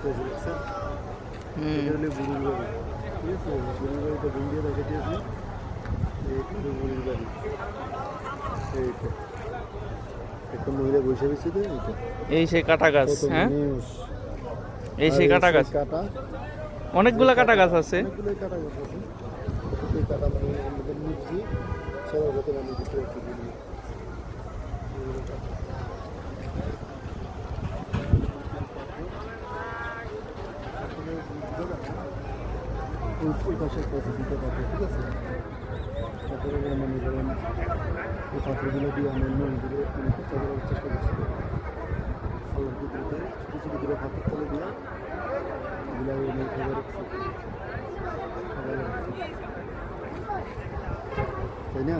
দেখতেছি দেখছেন এটা হলো বুড়ির বাড়ি ঠিক আছে বুড়ির বাড়িটা বুড়িয়ে দেখাতে আছে এইটা হলো বুড়ির বাড়ি এইটা একটা মহিলা বসে রয়েছে তো এইটা এই সেই কাটা গাছ, কত হ্যাঁ মানুষ এই সেই কাটা গাছ, কাটা অনেকগুলা কাটা গাছ আছে। অনেকগুলো কাটা গাছ আছে এই কাটা মানে আমাদের মূর্তি সবার কত মানে দিতে একটু দিন ওই পাশে একটা আছে দুটো পাথর ঠিক আছে পাথরের মনে করেন এই পাথরগুলো দিয়ে আমরা মন্দিরে করতে করার চেষ্টা করছি আল্লাহর কুদরতে ছোটো ছোটো করে পাথর তুলে দিয়ে এগুলো ওই নিয়ে খবর রাখছি তাই না